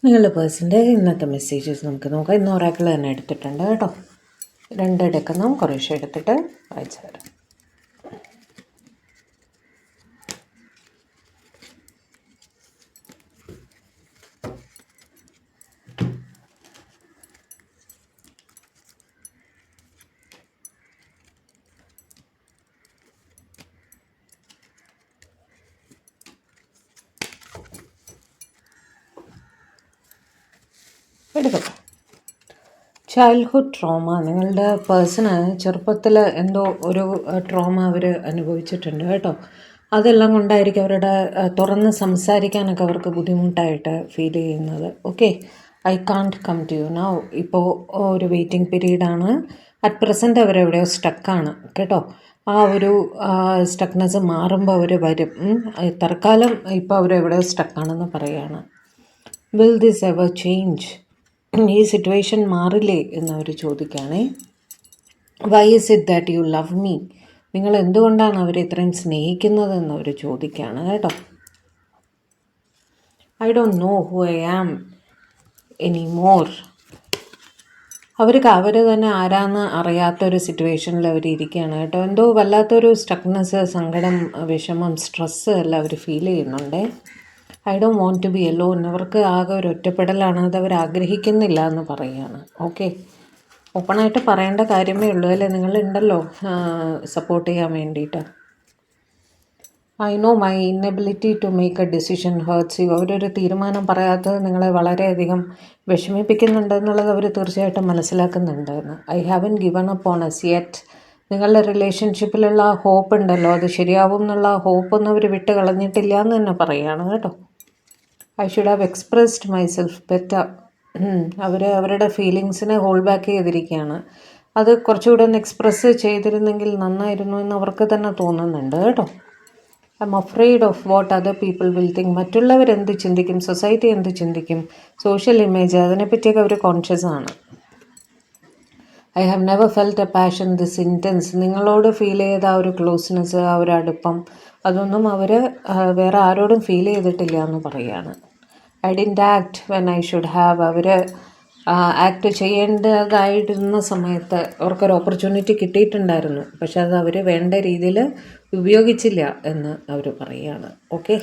നിങ്ങളുടെ പേഴ്സിൻ്റെ ഇന്നത്തെ മെസ്സേജസ് നമുക്ക് നോക്കാം. ഇന്ന് ഒരാക്കിൾ തന്നെ എടുത്തിട്ടുണ്ട് കേട്ടോ. 2 എടുക്കണം, കുറേശ്ശെ എടുത്തിട്ട് വായിച്ചു തരാം. എടുക്കട്ടെ. Childhood trauma. നിങ്ങളുടെ പേഴ്സണ് ചെറുപ്പത്തിൽ എന്തോ ഒരു ട്രോമ അവർ അനുഭവിച്ചിട്ടുണ്ട് കേട്ടോ. അതെല്ലാം കൊണ്ടായിരിക്കും അവരുടെ തുറന്ന് സംസാരിക്കാനൊക്കെ അവർക്ക് ബുദ്ധിമുട്ടായിട്ട് ഫീൽ ചെയ്യുന്നത്. Okay, I can't come to you now. ഇപ്പോൾ ഒരു വെയിറ്റിംഗ് പീരീഡാണ്. അറ്റ് പ്രസൻറ്റ് അവരെവിടെയോ സ്റ്റക്കാണ് കേട്ടോ. ആ ഒരു സ്റ്റക്നെസ് മാറുമ്പോൾ അവർ വരും. തൽക്കാലം ഇപ്പോൾ അവരെവിടെയോ സ്റ്റക്കാണെന്ന് പറയുകയാണ്. Will this ever change? ഈ സിറ്റുവേഷൻ മാറില്ലേ എന്നവർ ചോദിക്കുകയാണേ. Why is it that you love me? നിങ്ങൾ എന്തുകൊണ്ടാണ് അവരെ ഇത്രയും സ്നേഹിക്കുന്നത് എന്നവർ ചോദിക്കുകയാണ് കേട്ടോ. I don't know who I am any more. അവർക്ക് അവർ തന്നെ ആരാന്ന് അറിയാത്തൊരു സിറ്റുവേഷനിൽ അവർ ഇരിക്കുകയാണ് കേട്ടോ. എന്തോ വല്ലാത്തൊരു സ്റ്റക്നെസ്, സങ്കടം, വിഷമം, സ്ട്രെസ്സ് എല്ലാം അവർ ഫീൽ ചെയ്യുന്നുണ്ട്. I don't want to be alone. അവർക്ക് ആകെ ഒരു ഒറ്റപ്പെടലാണ്, അത് അവർ ആഗ്രഹിക്കുന്നില്ല എന്ന് പറയുകയാണ്. ഓക്കെ, ഓപ്പണായിട്ട് പറയേണ്ട കാര്യമേ ഉള്ളൂ അല്ലേ? നിങ്ങളുണ്ടല്ലോ സപ്പോർട്ട് ചെയ്യാൻ വേണ്ടിയിട്ട്. I know my inability to make a decision hurts you. അവരൊരു തീരുമാനം പറയാത്തത് നിങ്ങളെ വളരെയധികം വിഷമിപ്പിക്കുന്നുണ്ട് എന്നുള്ളത് അവർ തീർച്ചയായിട്ടും മനസ്സിലാക്കുന്നുണ്ടെന്ന്. I haven't given up on us yet. നിങ്ങളുടെ റിലേഷൻഷിപ്പിലുള്ള ഹോപ്പ് ഉണ്ടല്ലോ, അത് ശരിയാവും എന്നുള്ള ഹോപ്പൊന്നും അവർ വിട്ട് കളഞ്ഞിട്ടില്ല എന്ന് തന്നെ പറയുകയാണ് കേട്ടോ. I should have expressed myself better. അവരുടെ ഫീലിങ്സിനെ ഹോൾഡ് ബാക്ക് ചെയ്തിരിക്കുകയാണ്. അത് കുറച്ചുകൂടെ ഒന്ന് എക്സ്പ്രസ് ചെയ്തിരുന്നെങ്കിൽ നന്നായിരുന്നു എന്ന് അവർക്ക് തന്നെ തോന്നുന്നുണ്ട് കേട്ടോ. I am afraid of what other people will think. മറ്റുള്ളവരെന്ത് ചിന്തിക്കും, സൊസൈറ്റി എന്ത് ചിന്തിക്കും, സോഷ്യൽ ഇമേജ്, അതിനെപ്പറ്റിയൊക്കെ അവർ കോൺഷ്യസ് ആണ്. I have never felt a passion this intense. നിങ്ങളോട് ഫീൽ ചെയ്ത ആ ഒരു ക്ലോസ്നെസ്, ആ ഒരു അടുപ്പം, അതൊന്നും അവർ വേറെ ആരോടും ഫീൽ ചെയ്തിട്ടില്ല എന്ന് പറയുകയാണ്. I didn't act when I should have. അവർ ആക്ട് ചെയ്യേണ്ടതായിരുന്ന സമയത്ത് അവർക്കൊരു ഓപ്പർച്യൂണിറ്റി കിട്ടിയിട്ടുണ്ടായിരുന്നു, പക്ഷെ അത് അവർ വേണ്ട രീതിയിൽ ഉപയോഗിച്ചില്ല എന്ന് അവർ പറയുകയാണ്. ഓക്കെ.